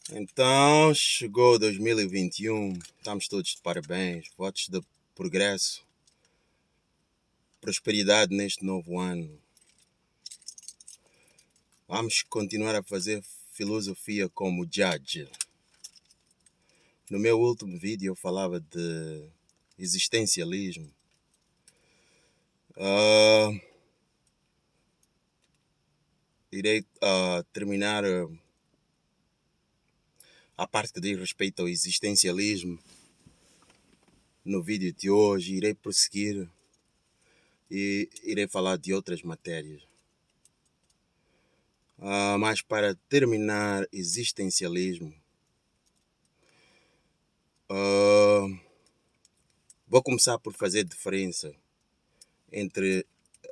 Então, chegou 2021, estamos todos de parabéns, votos de progresso, prosperidade neste novo ano. Vamos continuar a fazer filosofia como judge. No meu último vídeo eu falava de existencialismo. Irei terminar a parte que diz respeito ao existencialismo no vídeo de hoje. Irei prosseguir e irei falar de outras matérias. Mas para terminar existencialismo, vou começar por fazer diferença entre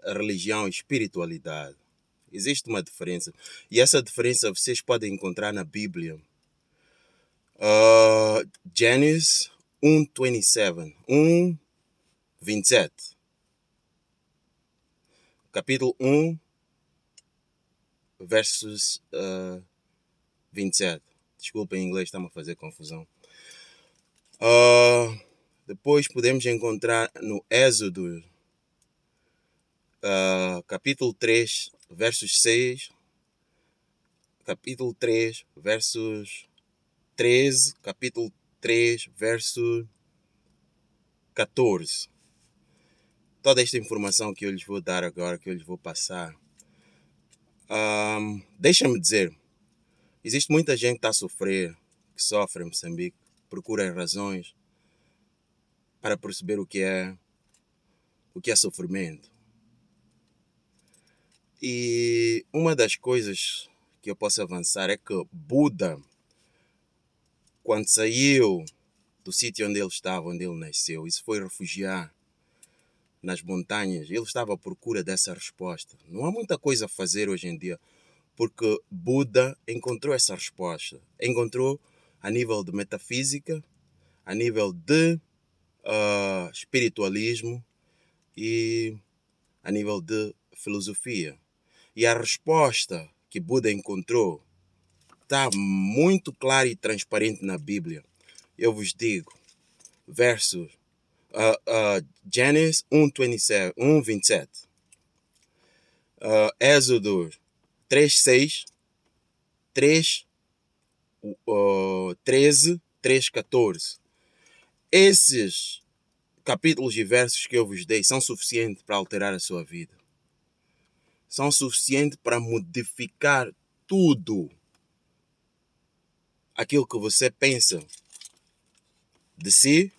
a religião e espiritualidade. Existe uma diferença, e essa diferença vocês podem encontrar na Bíblia. Gênesis 1:27, 1:27. Capítulo 1, versos 27. Desculpa, em inglês está-me a fazer confusão. Depois podemos encontrar no Êxodo, capítulo 3, versos 6, capítulo 3, versos 13, capítulo 3, verso 14. Toda esta informação que eu lhes vou dar agora, que eu lhes vou passar, deixa-me dizer, existe muita gente que está a sofrer, que sofre em Moçambique, procura razões para perceber o que é sofrimento. E uma das coisas que eu posso avançar é que Buda, quando saiu do sítio onde ele estava, onde ele nasceu, e se foi refugiar nas montanhas, ele estava à procura dessa resposta. Não há muita coisa a fazer hoje em dia, porque Buda encontrou essa resposta. Encontrou a nível de metafísica, a nível de espiritualismo e a nível de filosofia. E a resposta que Buda encontrou está muito clara e transparente na Bíblia. Eu vos digo, versos Gênesis 1:27, Êxodo 3:6, 13, 3:14. Esses capítulos e versos que eu vos dei são suficientes para alterar a sua vida. São suficientes para modificar tudo aquilo que você pensa de si,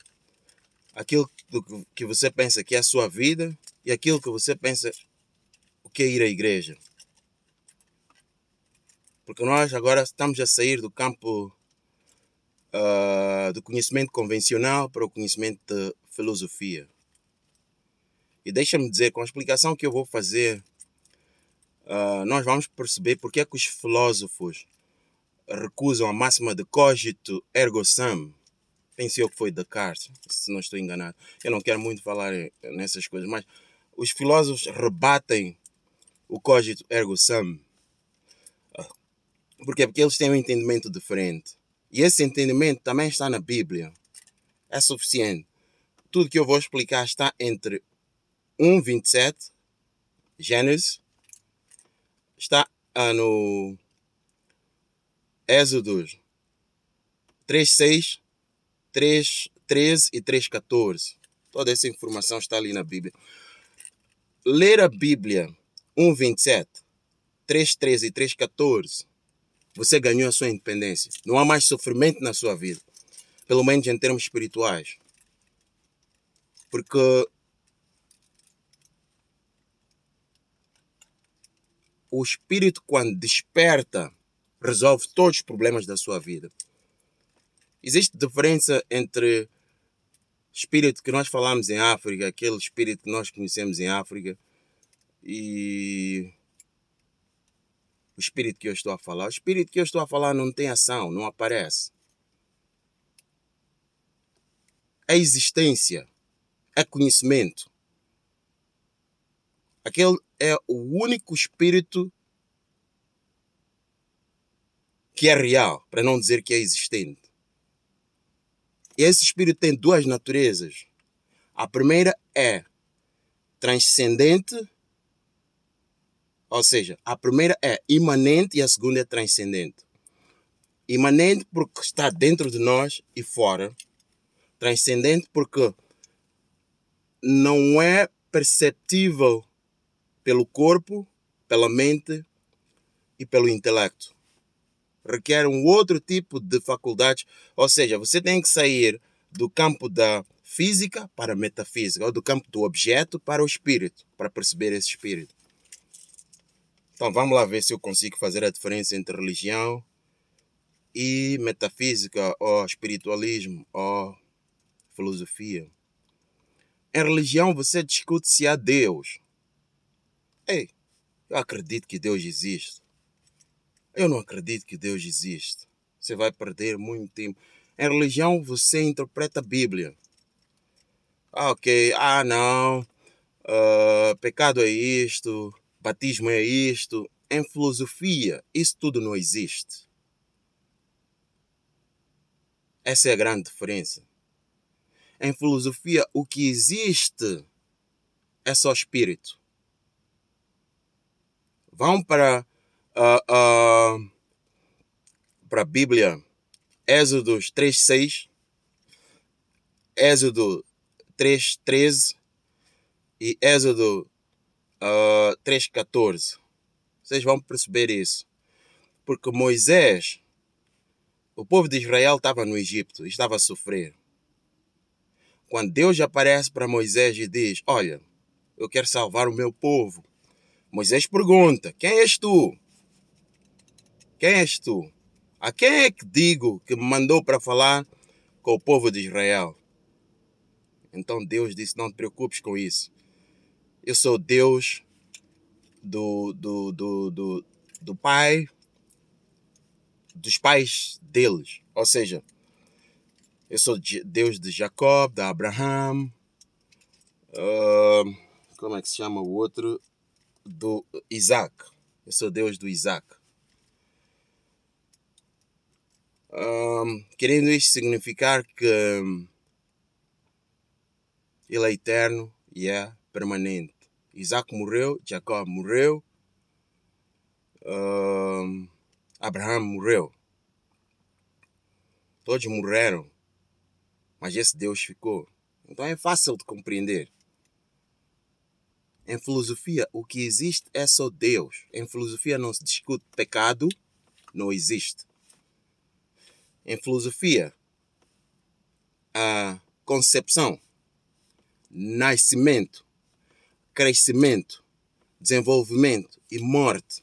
aquilo que você pensa que é a sua vida e aquilo que você pensa o que é ir à igreja. Porque nós agora estamos a sair do campo do conhecimento convencional para o conhecimento de filosofia. E deixa-me dizer, com a explicação que eu vou fazer, nós vamos perceber porque é que os filósofos recusam a máxima de cogito ergo sum. Pensei que foi Descartes, se não estou enganado. Eu não quero muito falar nessas coisas, mas os filósofos rebatem o cogito ergo sum. Por quê? Porque eles têm um entendimento diferente. E esse entendimento também está na Bíblia. É suficiente. Tudo que eu vou explicar está entre 1:27, Gênesis, está no Êxodo 3:6, 3:13 e 3:14. Toda essa informação está ali na Bíblia. Ler a Bíblia 1:27, 3:13 e 3:14, você ganhou a sua independência. Não há mais sofrimento na sua vida, pelo menos em termos espirituais. Porque o espírito, quando desperta, resolve todos os problemas da sua vida. Existe diferença entre espírito que nós falamos em África, aquele espírito que nós conhecemos em África, e o espírito que eu estou a falar. O espírito que eu estou a falar não tem ação, não aparece. É existência, é conhecimento. Aquele é o único espírito que é real, para não dizer que é existente. E esse espírito tem duas naturezas. A primeira é transcendente, ou seja, a primeira é imanente e a segunda é transcendente. Imanente porque está dentro de nós e fora. Transcendente porque não é perceptível pelo corpo, pela mente e pelo intelecto. Requer um outro tipo de faculdades, ou seja, você tem que sair do campo da física para a metafísica, ou do campo do objeto para o espírito, para perceber esse espírito. Então vamos lá ver se eu consigo fazer a diferença entre religião e metafísica, ou espiritualismo, ou filosofia. Em religião você discute se há Deus. Ei, eu acredito que Deus existe. Eu não acredito que Deus existe. Você vai perder muito tempo. Em religião você interpreta a Bíblia. Ok, não, pecado é isto, batismo é isto. Em filosofia, isso tudo não existe. Essa é a grande diferença. Em filosofia, o que existe é só espírito. Vão para a Bíblia, Êxodos 3:6, Êxodo 3:13 e Êxodo 3:14. Vocês vão perceber isso. Porque Moisés, o povo de Israel estava no Egito e estava a sofrer. Quando Deus aparece para Moisés e diz, olha, eu quero salvar o meu povo. Moisés pergunta, quem és tu? Quem és tu? A quem é que digo que me mandou para falar com o povo de Israel? Então Deus disse, não te preocupes com isso. Eu sou Deus do pai, dos pais deles. Ou seja, eu sou Deus de Jacó, de Abraão, como é que se chama o outro? Do Isaac. Eu sou Deus do Isaac. Querendo isto significar que ele é eterno e é permanente. Isaac morreu, Jacó morreu, Abraão morreu. Todos morreram, mas esse Deus ficou. Então é fácil de compreender. Em filosofia, o que existe é só Deus. Em filosofia não se discute pecado, não existe. Em filosofia, a concepção, nascimento, crescimento, desenvolvimento e morte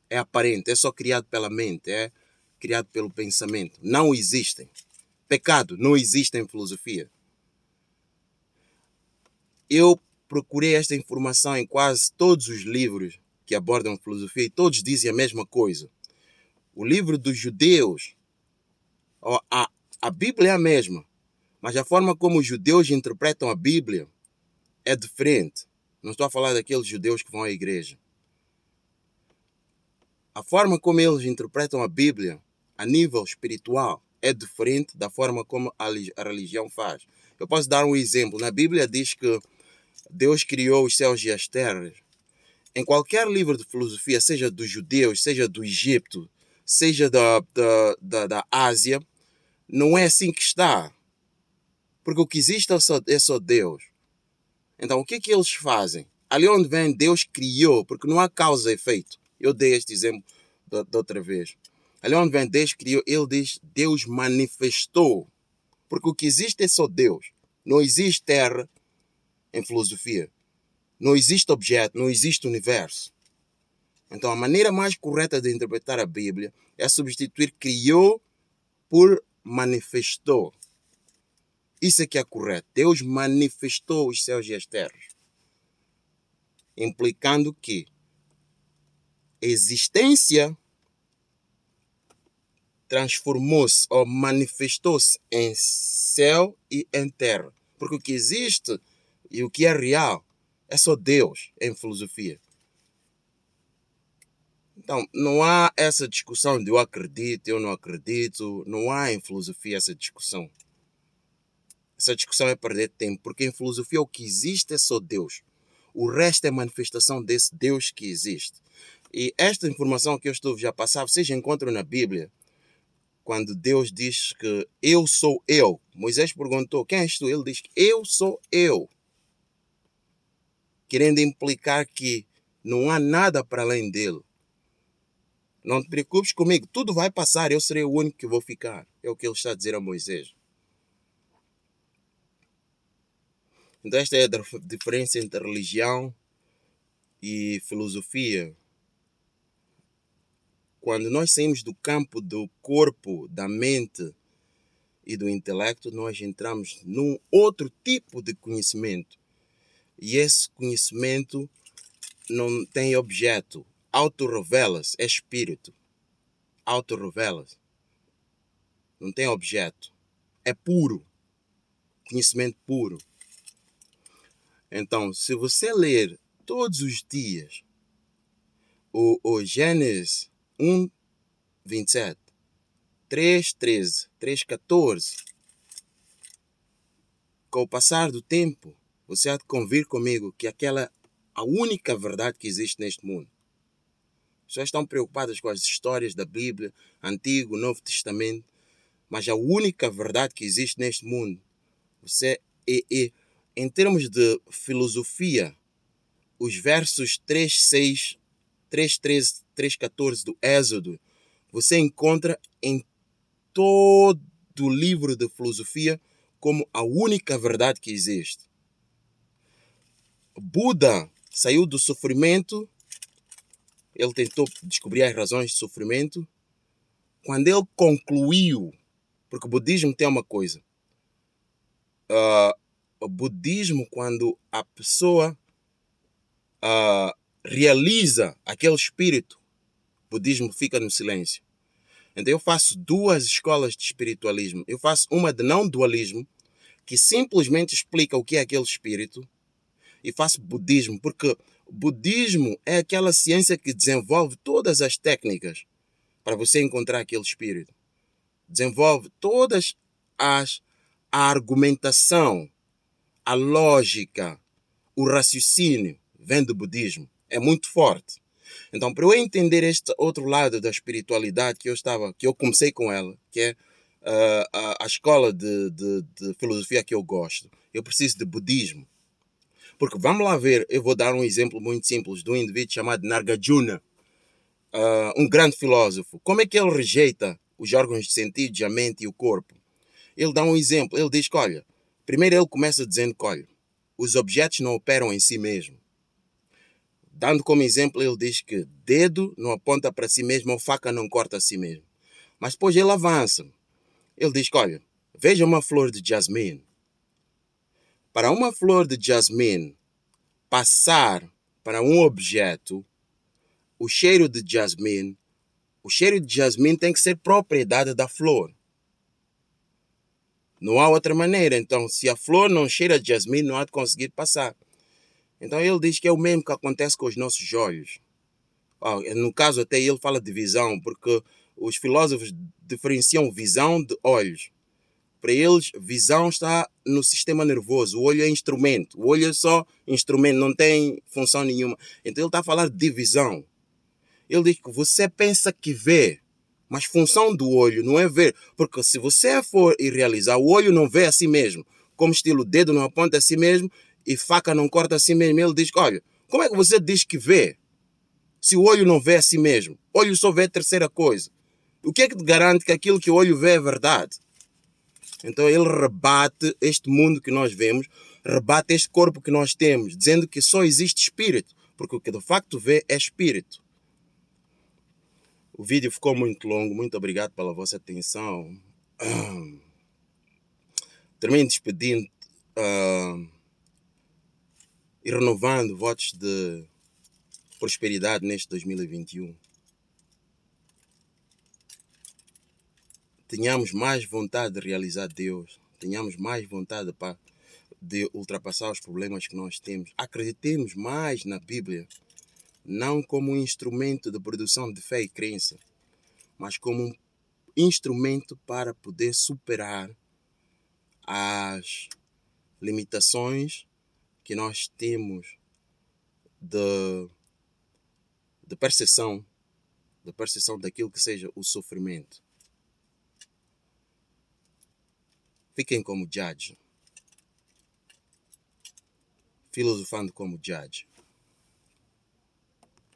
é aparente, é só criado pela mente, é criado pelo pensamento. Não existem. Pecado não existe em filosofia. Eu procurei esta informação em quase todos os livros que abordam filosofia e todos dizem a mesma coisa. O livro dos judeus, a Bíblia é a mesma, mas a forma como os judeus interpretam a Bíblia é diferente. Não estou a falar daqueles judeus que vão à igreja. A forma como eles interpretam a Bíblia a nível espiritual é diferente da forma como a religião faz. Eu posso dar um exemplo. Na Bíblia diz que Deus criou os céus e as terras. Em qualquer livro de filosofia, seja dos judeus, seja do Egito, seja da Ásia, não é assim que está. Porque o que existe é só Deus. Então, o que é que eles fazem? Ali onde vem, Deus criou, porque não há causa e efeito. Eu dei este exemplo da outra vez. Ali onde vem, Deus criou, ele diz, Deus manifestou. Porque o que existe é só Deus. Não existe terra em filosofia. Não existe objeto, não existe universo. Então, a maneira mais correta de interpretar a Bíblia é substituir criou por manifestou. Isso é que é correto. Deus manifestou os céus e as terras. Implicando que existência transformou-se ou manifestou-se em céu e em terra. Porque o que existe e o que é real é só Deus em filosofia. Então, não há essa discussão de eu acredito, eu não acredito. Não há em filosofia essa discussão. Essa discussão é perder tempo, porque em filosofia o que existe é só Deus. O resto é manifestação desse Deus que existe. E esta informação que eu estou já a passar, vocês encontram na Bíblia, quando Deus diz que eu sou eu. Moisés perguntou, quem és tu? Ele diz que eu sou eu. Querendo implicar que não há nada para além dele. Não te preocupes comigo, tudo vai passar, eu serei o único que vou ficar. É o que ele está a dizer a Moisés. Então esta é a diferença entre religião e filosofia. Quando nós saímos do campo do corpo, da mente e do intelecto, nós entramos num outro tipo de conhecimento. E esse conhecimento não tem objeto. Auto-revela-se, é espírito. Auto-revela-se. Não tem objeto. É puro. Conhecimento puro. Então, se você ler todos os dias o Gênesis 1, 27, 3, 13, 3, 14, com o passar do tempo, você há de convir comigo que aquela a única verdade que existe neste mundo. As pessoas estão preocupadas com as histórias da Bíblia, Antigo, Novo Testamento, mas a única verdade que existe neste mundo, você em termos de filosofia, os versos 3, 6, 3, 13, 3, 14 do Êxodo, você encontra em todo o livro de filosofia como a única verdade que existe. Buda saiu do sofrimento, ele tentou descobrir as razões do sofrimento. Quando ele concluiu, porque o budismo tem uma coisa, o budismo, quando a pessoa realiza aquele espírito, o budismo fica no silêncio. Então eu faço duas escolas de espiritualismo. Eu faço uma de não dualismo, que simplesmente explica o que é aquele espírito, e faço budismo, porque o budismo é aquela ciência que desenvolve todas as técnicas para você encontrar aquele espírito. Desenvolve todas a argumentação, a lógica, o raciocínio vem do budismo. É muito forte. Então, para eu entender este outro lado da espiritualidade que eu comecei com ela, que é a escola de filosofia que eu gosto, eu preciso de budismo. Porque vamos lá ver, eu vou dar um exemplo muito simples de um indivíduo chamado Nagarjuna, um grande filósofo. Como é que ele rejeita os órgãos de sentidos, a mente e o corpo? Ele dá um exemplo, ele diz que, olha, primeiro ele começa dizendo que, olha, os objetos não operam em si mesmo. Dando como exemplo, ele diz que dedo não aponta para si mesmo ou faca não corta a si mesmo. Mas depois ele avança. Ele diz que, olha, veja uma flor de jasmim. Para uma flor de jasmim passar para um objeto, o cheiro de jasmim tem que ser propriedade da flor. Não há outra maneira. Então, se a flor não cheira de jasmim, não há de conseguir passar. Então, ele diz que é o mesmo que acontece com os nossos olhos. No caso, até ele fala de visão, porque os filósofos diferenciam visão de olhos. Para eles, visão está no sistema nervoso. O olho é instrumento. O olho é só instrumento, não tem função nenhuma. Então, ele está a falar de visão. Ele diz que você pensa que vê, mas função do olho não é ver. Porque se você for e realizar, o olho não vê a si mesmo. Como estilo, o dedo não aponta a si mesmo e faca não corta a si mesmo. Ele diz que, olha, como é que você diz que vê? Se o olho não vê a si mesmo, o olho só vê a terceira coisa. O que é que te garante que aquilo que o olho vê é verdade? Então ele rebate este mundo que nós vemos, rebate este corpo que nós temos, dizendo que só existe espírito, porque o que de facto vê é espírito. O vídeo ficou muito longo, muito obrigado pela vossa atenção. Termino despedindo e renovando votos de prosperidade neste 2021. Tenhamos mais vontade de realizar Deus. Tenhamos mais vontade de ultrapassar os problemas que nós temos. Acreditemos mais na Bíblia não como um instrumento de produção de fé e crença, mas como um instrumento para poder superar as limitações que nós temos de percepção, daquilo que seja o sofrimento. Fiquem como judge, filosofando como judge.